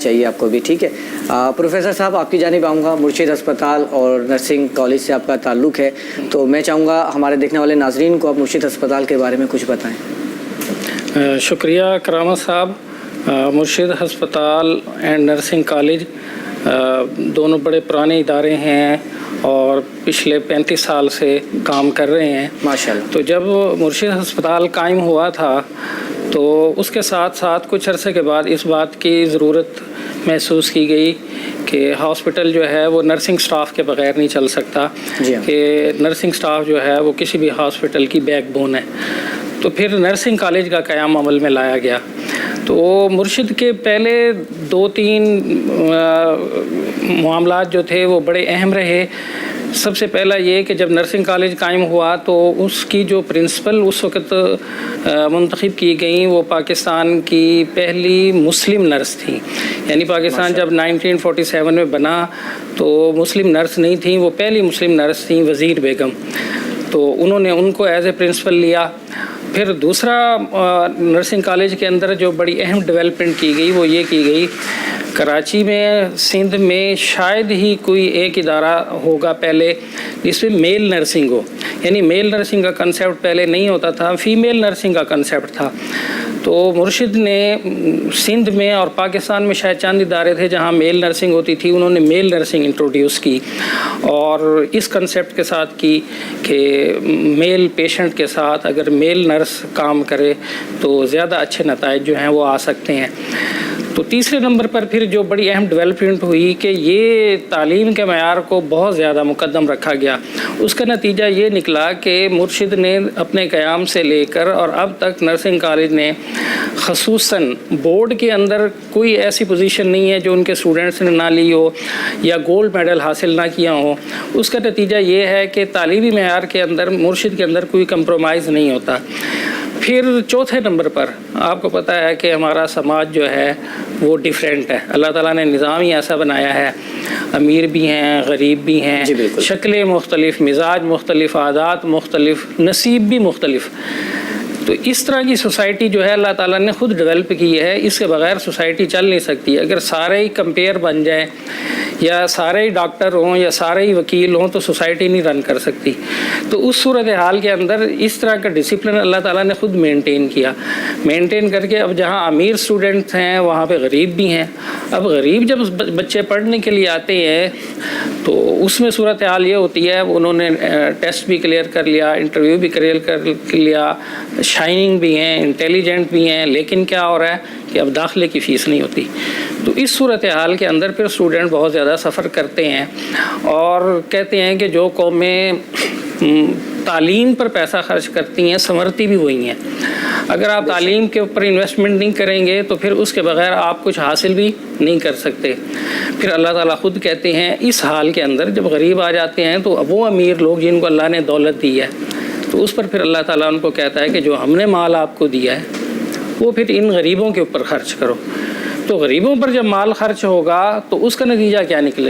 چاہیے آپ کو بھی. ٹھیک ہے پروفیسر صاحب، آپ کی جانب آؤں گا. مرشد ہسپتال اور نرسنگ کالج سے آپ کا تعلق ہے، تو میں چاہوں گا ہمارے دیکھنے والے ناظرین کو آپ مرشد ہسپتال کے بارے میں کچھ بتائیں. شکریہ کرامت صاحب. مرشد ہسپتال اینڈ نرسنگ کالج دونوں بڑے پرانے ادارے ہیں اور پچھلے 35 سال سے کام کر رہے ہیں ماشاءاللہ. تو جب مرشد ہسپتال قائم ہوا تھا تو اس کے ساتھ ساتھ کچھ عرصے کے بعد اس بات کی ضرورت محسوس کی گئی کہ ہاسپٹل جو ہے وہ نرسنگ سٹاف کے بغیر نہیں چل سکتا. کہ نرسنگ سٹاف جو ہے وہ کسی بھی ہاسپٹل کی بیک بون ہے. تو پھر نرسنگ کالج کا قیام عمل میں لایا گیا. تو مرشد کے پہلے 2-3 معاملات جو تھے وہ بڑے اہم رہے. سب سے پہلا یہ کہ جب نرسنگ کالج قائم ہوا تو اس کی جو پرنسپل اس وقت منتخب کی گئیں وہ پاکستان کی پہلی مسلم نرس تھیں. یعنی پاکستان جب 1947 میں بنا تو مسلم نرس نہیں تھیں، وہ پہلی مسلم نرس تھیں، وزیر بیگم. تو انہوں نے ان کو ایز اے پرنسپل لیا. پھر دوسرا نرسنگ کالج کے اندر جو بڑی اہم ڈیولپمنٹ کی گئی وہ یہ کی گئی، کراچی میں سندھ میں شاید ہی کوئی ایک ادارہ ہوگا پہلے جس میں میل نرسنگ ہو. یعنی میل نرسنگ کا کنسیپٹ پہلے نہیں ہوتا تھا، فیمیل نرسنگ کا کنسیپٹ تھا. تو مرشد نے سندھ میں اور پاکستان میں شاید چند ادارے تھے جہاں میل نرسنگ ہوتی تھی، انہوں نے میل نرسنگ انٹروڈیوس کی اور اس کنسیپٹ کے ساتھ کی کہ میل پیشنٹ کے ساتھ اگر میل نرس کام کرے تو زیادہ اچھے نتائج جو ہیں وہ آ سکتے ہیں. تو تیسرے نمبر پر پھر جو بڑی اہم ڈیولپمنٹ ہوئی کہ یہ تعلیم کے معیار کو بہت زیادہ مقدم رکھا گیا. اس کا نتیجہ یہ نکلا کہ مرشد نے اپنے قیام سے لے کر اور اب تک نرسنگ کالج نے خصوصاً بورڈ کے اندر کوئی ایسی پوزیشن نہیں ہے جو ان کے اسٹوڈنٹس نے نہ لی ہو یا گولڈ میڈل حاصل نہ کیا ہو. اس کا نتیجہ یہ ہے کہ تعلیمی معیار کے اندر مرشد کے اندر کوئی کمپرومائز نہیں ہوتا. پھر چوتھے نمبر پر آپ کو پتہ ہے کہ ہمارا سماج جو ہے وہ ڈیفرنٹ ہے. اللہ تعالیٰ نے نظام ہی ایسا بنایا ہے، امیر بھی ہیں، غریب بھی ہیں، شکلیں مختلف، مزاج مختلف، عادات مختلف، نصیب بھی مختلف. تو اس طرح کی سوسائٹی جو ہے اللہ تعالیٰ نے خود ڈیولپ کی ہے. اس کے بغیر سوسائٹی چل نہیں سکتی. اگر سارے ہی کمپیئر بن جائیں یا سارے ہی ڈاکٹر ہوں یا سارے ہی وکیل ہوں تو سوسائٹی نہیں رن کر سکتی. تو اس صورتحال کے اندر اس طرح کا ڈسپلن اللہ تعالیٰ نے خود مینٹین کیا. مینٹین کر کے اب جہاں امیر اسٹوڈنٹ ہیں وہاں پہ غریب بھی ہیں. اب غریب جب بچے پڑھنے کے لیے آتے ہیں تو اس میں صورتحال یہ ہوتی ہے انہوں نے ٹیسٹ بھی کلیئر کر لیا، انٹرویو بھی کلیئر کر لیا، شائننگ بھی ہیں، انٹیلیجنٹ بھی ہیں، لیکن کیا ہو رہا ہے کہ اب داخلے کی فیس نہیں ہوتی. تو اس صورتحال کے اندر پھر اسٹوڈنٹ بہت زیادہ سفر کرتے ہیں اور کہتے ہیں کہ جو قومیں تعلیم پر پیسہ خرچ کرتی ہیں سنورتی بھی وہی ہیں. اگر آپ تعلیم کے اوپر انویسٹمنٹ نہیں کریں گے تو پھر اس کے بغیر آپ کچھ حاصل بھی نہیں کر سکتے. پھر اللہ تعالیٰ خود کہتے ہیں اس حال کے اندر جب غریب آ جاتے ہیں تو وہ امیر لوگ جن کو اللہ نے دولت دی ہے تو اس پر پھر اللہ تعالیٰ ان کو کہتا ہے کہ جو ہم نے مال آپ کو دیا ہے وہ پھر ان غریبوں کے اوپر خرچ کرو. تو غریبوں پر جب مال خرچ ہوگا تو اس کا نتیجہ کیا نکلے گا؟